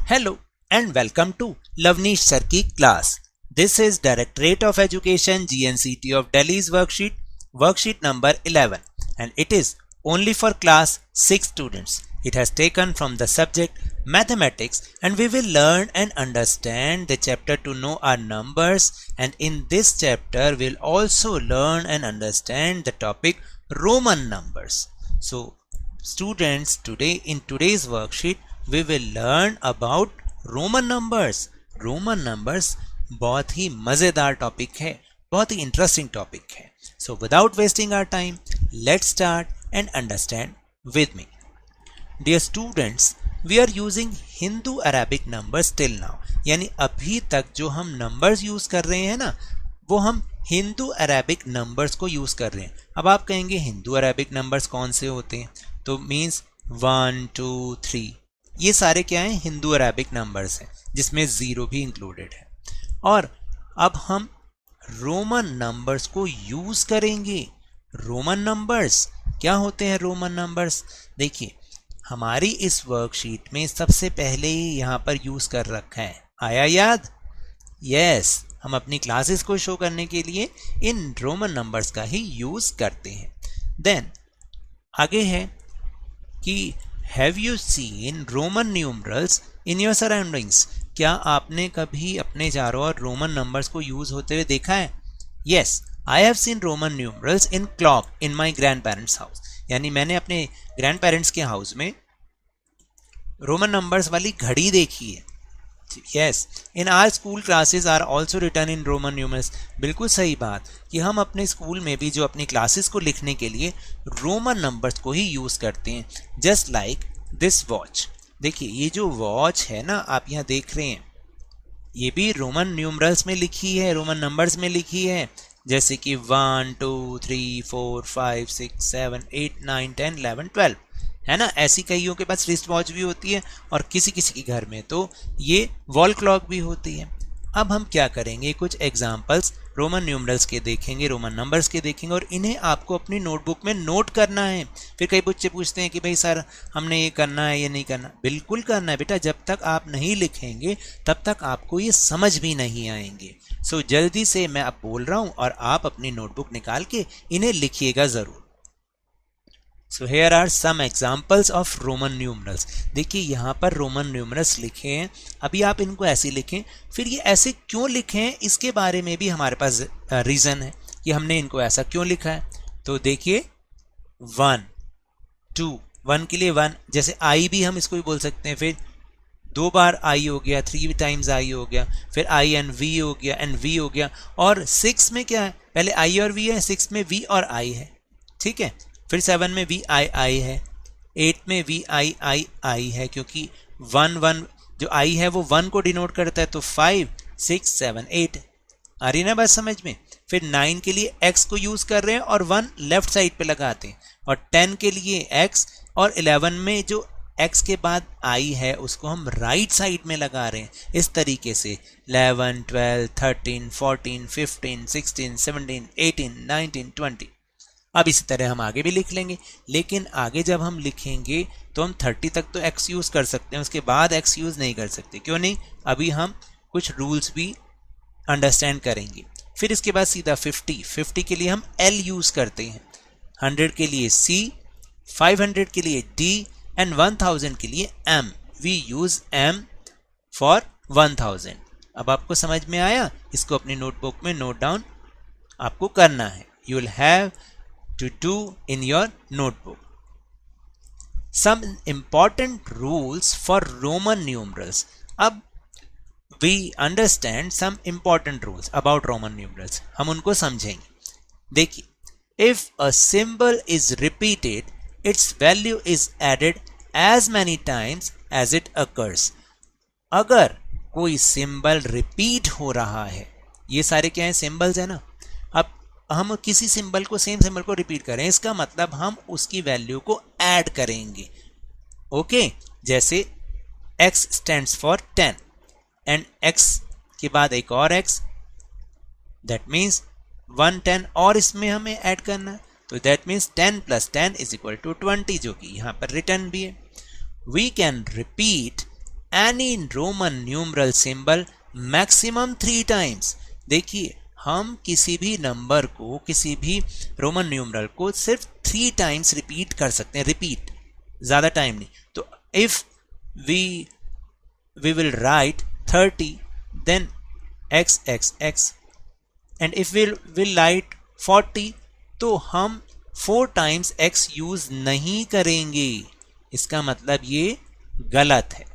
Hello and welcome to Lavneesh Sir की class. This is Directorate of Education GNCT of Delhi's worksheet number 11, and it is only for class 6 students. It has taken from the subject mathematics, and we will learn and understand the chapter to know our numbers, and in this chapter we'll also learn and understand the topic Roman numbers. So students, today in today's worksheet we will learn about Roman numbers बहुत ही मज़ेदार topic है, बहुत ही interesting topic है. So without wasting our time let's start and understand with me. Dear students, we are using Hindu Arabic numbers till now. यानी अभी तक जो हम नंबर्स यूज़ कर रहे हैं ना, वो हम हिंदू अरेबिक नंबर्स को यूज़ कर रहे हैं. अब आप कहेंगे हिंदू अरेबिक नंबर्स कौन से होते हैं? तो मीन्स 1 2 3 ये सारे क्या हैं? हिंदू अरेबिक नंबर्स हैं, जिसमें ज़ीरो भी इंक्लूडेड है. और अब हम रोमन नंबर्स को यूज़ करेंगे. रोमन नंबर्स क्या होते हैं? रोमन नंबर्स देखिए, हमारी इस वर्कशीट में सबसे पहले ही यहाँ पर यूज़ कर रखा है. आया याद? यस, हम अपनी क्लासेस को शो करने के लिए इन रोमन नंबर्स का ही यूज़ करते हैं. देन आगे है कि Have you seen Roman numerals in your surroundings? क्या आपने कभी अपने चारों ओर रोमन नंबर्स को यूज़ होते हुए देखा है? Yes, I have seen Roman numerals in clock in my grandparents' house. यानी मैंने अपने ग्रैंड के हाउस में रोमन नंबर्स वाली घड़ी देखी है. Yes, in our school classes are also written in Roman numerals. बिल्कुल सही बात कि हम अपने स्कूल में भी जो अपनी क्लासेस को लिखने के लिए रोमन नंबर्स को ही यूज़ करते हैं. Just like this watch. देखिए, ये जो वॉच है ना, आप यहाँ देख रहे हैं, ये भी रोमन न्यूमरल्स में लिखी है, रोमन नंबर्स में लिखी है. जैसे कि 1 2 3 4 5 6 7 8 9 10 11 12 है ना. ऐसी कईयों के पास रिस्ट वॉच भी होती है, और किसी किसी के घर में तो ये वॉल क्लॉक भी होती है. अब हम क्या करेंगे, कुछ एग्जांपल्स रोमन न्यूमरल्स के देखेंगे, रोमन नंबर्स के देखेंगे, और इन्हें आपको अपनी नोटबुक में नोट करना है. फिर कई बच्चे पूछते हैं कि भाई सर, हमने ये करना है, ये नहीं करना. बिल्कुल करना है बेटा. जब तक आप नहीं लिखेंगे तब तक आपको ये समझ भी नहीं आएंगे. सो जल्दी से मैं अब बोल रहा हूँ और आप अपनी नोटबुक निकाल के इन्हें लिखिएगा ज़रूर. So here are some examples of Roman numerals. देखिए, यहाँ पर रोमन न्यूमरल्स लिखे हैं. अभी आप इनको ऐसे लिखें. फिर ये ऐसे क्यों लिखे हैं, इसके बारे में भी हमारे पास रीज़न है कि हमने इनको ऐसा क्यों लिखा है. तो देखिए, 1 2 1 के लिए 1, जैसे आई भी हम इसको भी बोल सकते हैं. फिर 2 बार आई हो गया, 3 टाइम्स आई हो गया. फिर आई एंड वी हो गया, एंड वी हो गया. और 6 में क्या है? पहले आई और वी है, 6 में वी और आई है. ठीक है. फिर 7 में वी आई है, 8 में वी आई है, क्योंकि 1 जो आई है वो 1 को डिनोट करता है. तो 5 6 7 8. आ रही ना बात समझ में. फिर 9 के लिए x को यूज़ कर रहे हैं और 1 लेफ्ट साइड पे लगाते हैं. और 10 के लिए x, और 11 में जो x के बाद आई है उसको हम राइट साइड में लगा रहे हैं. इस तरीके से 11 12 13 14 15 16 17 18 19 20. अब इसी तरह हम आगे भी लिख लेंगे, लेकिन आगे जब हम लिखेंगे तो हम 30 तक तो x यूज़ कर सकते हैं, उसके बाद x यूज़ नहीं कर सकते. क्यों नहीं? अभी हम कुछ रूल्स भी अंडरस्टैंड करेंगे. फिर इसके बाद सीधा 50 के लिए हम L यूज़ करते हैं, 100 के लिए C, 500 के लिए D, एंड 1000 के लिए M. We use M for 1000. अब आपको समझ में आया? इसको अपनी नोटबुक में नोट डाउन आपको करना है. You will have to do in your notebook. Some important rules for Roman numerals. अब we understand some important rules about Roman numerals. हम उनको समझेंगे. देखिए, if a symbol is repeated, its value is added as many times as it occurs. अगर कोई symbol repeat हो रहा है, ये सारे क्या है? सिंबल्स है ना. अब हम किसी सिंबल को, सेम सिंबल को रिपीट करें, इसका मतलब हम उसकी वैल्यू को ऐड करेंगे. ओके. जैसे x stands for 10, and x के बाद एक और x, दैट मीन्स 110 और इसमें हमें ऐड करना है. तो दैट मीन्स 10 + 10 = 20, जो कि यहाँ पर रिटर्न भी है. We can repeat any Roman numeral symbol maximum 3 times. देखिए हम किसी भी नंबर को, किसी भी रोमन न्यूमरल को सिर्फ 3 टाइम्स रिपीट कर सकते हैं, रिपीट, ज़्यादा टाइम नहीं। तो if we will write 30 then xxx, and if we will write 40 तो हम 4 टाइम्स x यूज नहीं करेंगे। इसका मतलब ये गलत है।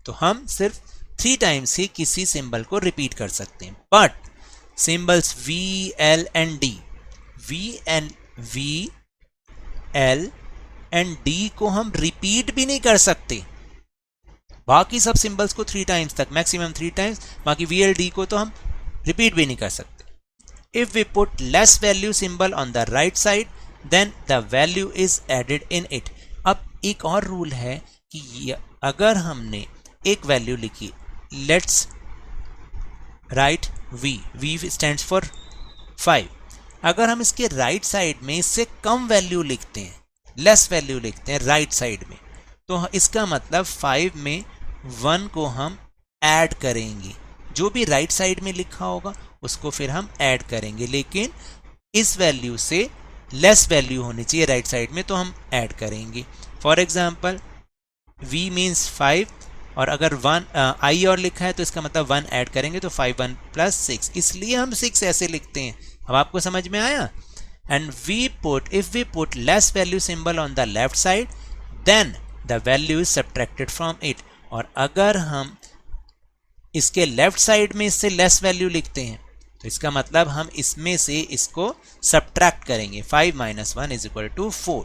तो हम सिर्फ 3 टाइम्स ही किसी सिंबल को रिपीट कर सकते हैं। But symbols v, l and d, v, l and d को हम रिपीट भी नहीं कर सकते। बाकी सब सिंबल्स को 3 टाइम्स तक, मैक्सिमम 3 टाइम्स, बाकी वी एल डी को तो हम रिपीट भी नहीं कर सकते। If we put less value symbol on the right side then the value is added in it. अब एक और रूल है कि अगर हमने एक वैल्यू लिखी, let's write v stands for 5, अगर हम इसके राइट साइड में इससे कम वैल्यू लिखते हैं, लेस वैल्यू लिखते हैं राइट साइड में, तो इसका मतलब 5 में 1 को हम ऐड करेंगे। जो भी राइट साइड में लिखा होगा उसको फिर हम ऐड करेंगे, लेकिन इस वैल्यू से लेस वैल्यू होनी चाहिए राइट साइड में, तो हम ऐड करेंगे। फॉर एग्जांपल v मीन्स 5 और अगर 1 i और लिखा है तो इसका मतलब 1 ऐड करेंगे, तो 5 1 प्लस 6, इसलिए हम 6 ऐसे लिखते हैं। अब आपको समझ में आया? And if we put less value symbol on the left side then the value is subtracted from it। और अगर हम इसके लेफ्ट साइड में इससे लेस वैल्यू लिखते हैं तो इसका मतलब हम इसमें से इसको सब्ट्रैक्ट करेंगे। 5 - 1 = 4,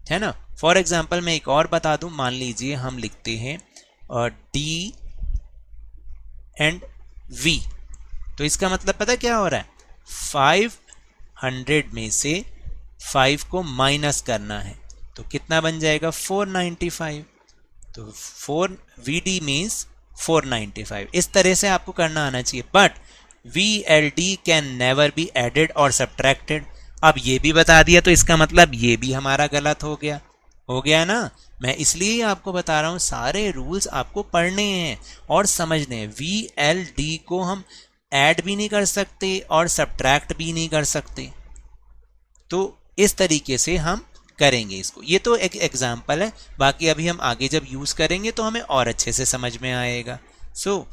है ना। फॉर एग्जाम्पल मैं एक और बता दूं, मान लीजिए हम लिखते हैं d एंड v, तो इसका मतलब पता क्या हो रहा है, 500 में से 5 को माइनस करना है, तो कितना बन जाएगा 495। तो 4 vd मीन्स 495। इस तरह से आपको करना आना चाहिए। But vld can never be added और सब्ट्रैक्टेड। अब ये भी बता दिया तो इसका मतलब ये भी हमारा गलत हो गया ना। मैं इसलिए आपको बता रहा हूँ, सारे रूल्स आपको पढ़ने हैं और समझने हैं। vld को हम ऐड भी नहीं कर सकते और सब्ट्रैक्ट भी नहीं कर सकते, तो इस तरीके से हम करेंगे इसको। ये तो एक एग्जाम्पल है, बाकी अभी हम आगे जब यूज करेंगे तो हमें और अच्छे से समझ में आएगा। So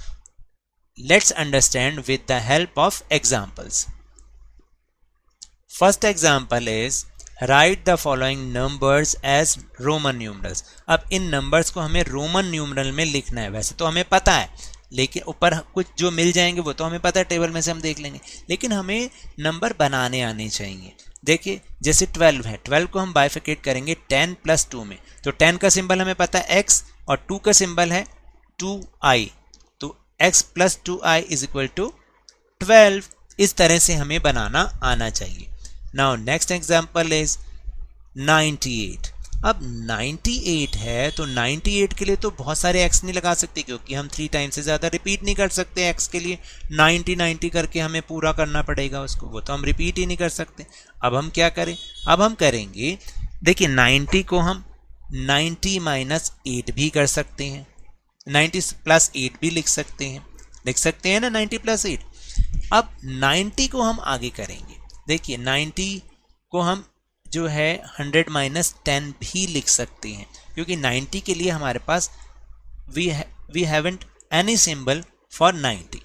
let's understand with the help of examples. First example is write the following numbers as Roman numerals. अब इन नंबर्स को हमें रोमन न्यूमरल में लिखना है। वैसे तो हमें पता है, लेकिन ऊपर कुछ जो मिल जाएंगे वो तो हमें पता है, टेबल में से हम देख लेंगे, लेकिन हमें नंबर बनाने आने चाहिए। देखिए जैसे 12 है, 12 को हम बाइफिकेट करेंगे 10 + 2 में, तो 10 का सिंबल हमें पता है x और 2 का सिंबल है 2i, तो x + 2i = 12। इस तरह से हमें बनाना आना चाहिए। Now next example is 98। अब 98 है तो 98 के लिए तो बहुत सारे x नहीं लगा सकते, क्योंकि हम 3 टाइम्स से ज़्यादा रिपीट नहीं कर सकते x के लिए। 90 करके हमें पूरा करना पड़ेगा उसको, वो तो हम रिपीट ही नहीं कर सकते। अब हम क्या करें, अब हम करेंगे, देखिए 90 को हम 90 - 8 भी कर सकते हैं, 90 + 8 भी लिख सकते हैं ना, 90 + 8। अब 90 को हम आगे करेंगे। देखिए 90 को हम जो है 100 - 10 भी लिख सकते हैं, क्योंकि 90 के लिए हमारे पास we haven't any symbol for 90,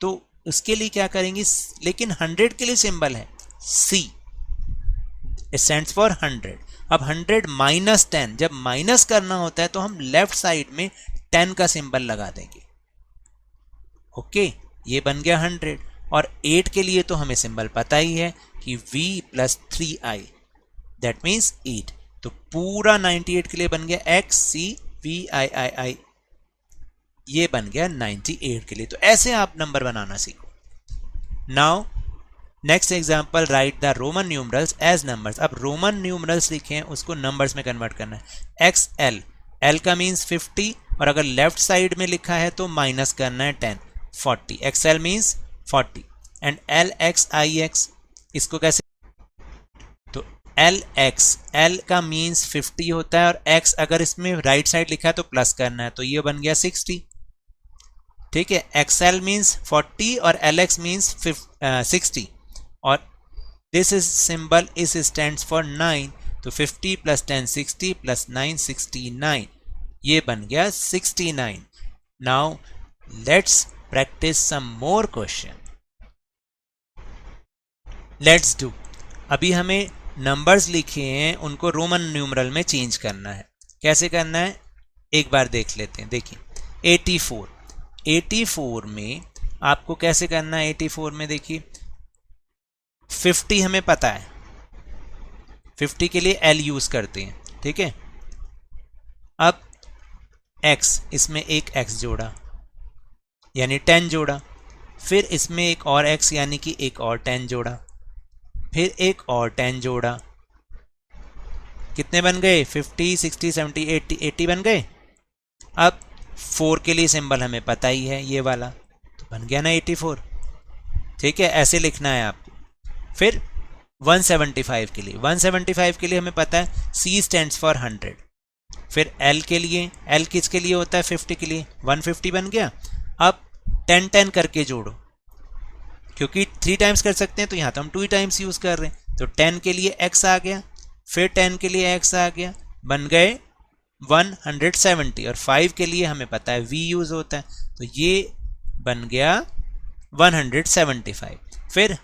तो उसके लिए क्या करेंगे, लेकिन 100 के लिए सिंबल है C, स्टैंड्स फॉर 100। अब 100 - 10, जब माइनस करना होता है तो हम लेफ्ट साइड में 10 का सिंबल लगा देंगे। ओके, ये बन गया 100। और 8 के लिए तो हमें सिंबल पता ही है कि v + 3i, दैट मीन्स 8। तो पूरा 98 के लिए बन गया XCVIII, ये बन गया 98 के लिए। तो ऐसे आप नंबर बनाना सीखो। Now next example, write the Roman numerals as numbers. अब रोमन न्यूमरल्स लिखे हैं उसको नंबर्स में कन्वर्ट करना है। XL, L का मीन्स 50, और अगर लेफ्ट साइड में लिखा है तो माइनस करना है 10, 40। XL मीन्स 40 एंड LXIX, इसको कैसे, तो एल एक्स, एल का मीन्स 50 होता है और एक्स अगर इसमें राइट साइड लिखा है तो प्लस करना है, तो ये बन गया 60। ठीक है, एक्सएल मीन्स 40 और एल एक्स मीन्स 60 और दिस इज सिंबल इस स्टैंड्स फॉर 9, तो 50 प्लस 10 60 प्लस 9 69, ये बन गया 69। Now let's practice some more question, let's do. अभी हमें नंबर्स लिखे हैं उनको रोमन न्यूमरल में चेंज करना है। कैसे करना है एक बार देख लेते हैं। देखिए 84, 84 में आपको कैसे करना है। 84 में देखिए 50 हमें पता है, 50 के लिए एल यूज करते हैं। ठीक है, अब x, इसमें एक x जोड़ा यानी 10 जोड़ा, फिर इसमें एक और x यानी कि एक और 10 जोड़ा, फिर एक और 10 जोड़ा, कितने बन गए 50 60 70 80, 80 बन गए। अब 4 के लिए सिंबल हमें पता ही है ये वाला, तो बन गया ना 84। ठीक है, ऐसे लिखना है आपको। फिर 175 के लिए, 175 के लिए हमें पता है C स्टैंड्स फॉर 100। फिर L के लिए, L किसके लिए होता है 50 के लिए, 150 बन गया। अब 10 10 करके जोड़ो, क्योंकि 3 टाइम्स कर सकते हैं तो यहाँ तो हम 2 टाइम्स यूज कर रहे हैं, तो 10 के लिए x आ गया, फिर 10 के लिए x आ गया, बन गए 170। और 5 के लिए हमें पता है v यूज होता है, तो ये बन गया 175। फिर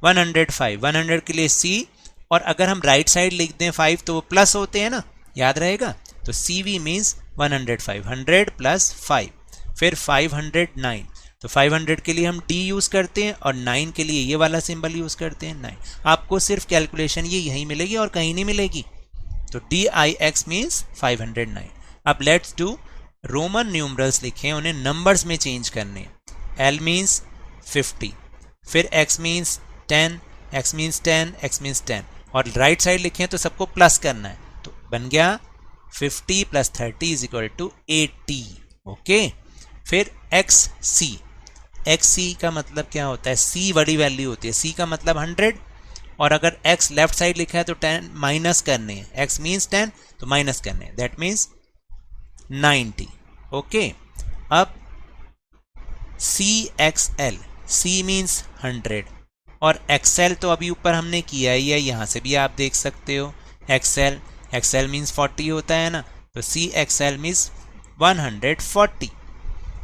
105, 100 के लिए c, और अगर हम राइट साइड लिख दें 5 तो वो प्लस होते हैं ना, याद रहेगा, तो CV मीन्स 105, 100 प्लस 5। फिर 509, तो 500 के लिए हम D यूज़ करते हैं और 9 के लिए ये वाला सिंबल यूज़ करते हैं 9। आपको सिर्फ कैलकुलेशन ये यहीं मिलेगी और कहीं नहीं मिलेगी, तो DIX मीन्स 509। अब लेट्स डू रोमन न्यूमरल्स लिखे, उन्हें नंबर्स में चेंज करने। L मीन्स 50, फिर X means 10, X means 10, X means 10, और राइट साइड लिखें तो सबको प्लस करना है, तो बन गया 50 plus 30 is equal to 80। Okay, फिर XC, XC का मतलब क्या होता है, C बड़ी वैल्यू होती है, C का मतलब 100, और अगर X लेफ्ट साइड लिखा है तो 10 माइनस करने हैं, X मीन्स 10 तो माइनस करने हैं, दैट मीन्स 90। ओके, अब CXL, C मीन्स 100 और XL तो अभी ऊपर हमने किया ही है, यहाँ से भी आप देख सकते हो। XL मीन्स 40 होता है ना, तो CXL मीन्स 140।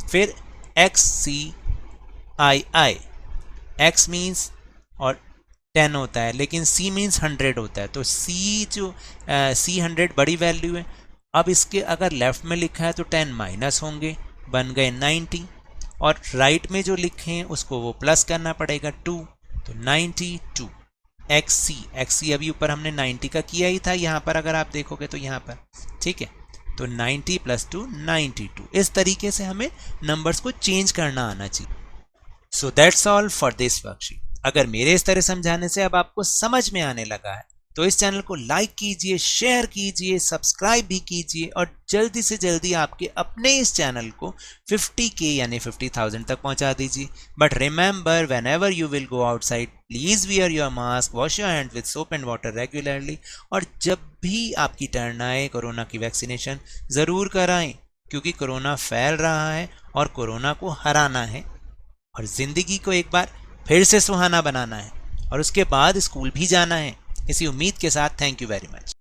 फिर XCII, X मीन्स और 10 होता है, लेकिन C मीन्स 100 होता है, तो C जो C 100 बड़ी वैल्यू है। अब इसके अगर लेफ्ट में लिखा है तो 10 माइनस होंगे, बन गए 90, और राइट में जो लिखे हैं उसको वो प्लस करना पड़ेगा 2, तो 92। XC अभी ऊपर हमने 90 का किया ही था, यहाँ पर अगर आप देखोगे तो यहाँ पर, ठीक है, तो 90 प्लस 2 92। इस तरीके से हमें नंबर्स को चेंज करना आना चाहिए। So that's all for this worksheet. अगर मेरे इस तरह समझाने से अब आपको समझ में आने लगा है तो इस चैनल को लाइक कीजिए, शेयर कीजिए, सब्सक्राइब भी कीजिए, और जल्दी से जल्दी आपके अपने इस चैनल को 50K यानी 50,000 तक पहुंचा दीजिए। But remember, when ever you will go outside, please wear your mask, wash your hand with soap and water regularly, और जब भी आपकी टर्न आए कोरोना की वैक्सीनेशन ज़रूर कराएं, क्योंकि कोरोना फैल रहा है और कोरोना को हराना है, और ज़िंदगी को एक बार फिर से सुहाना बनाना है, और उसके बाद स्कूल भी जाना है। इसी उम्मीद के साथ थैंक यू वेरी मच।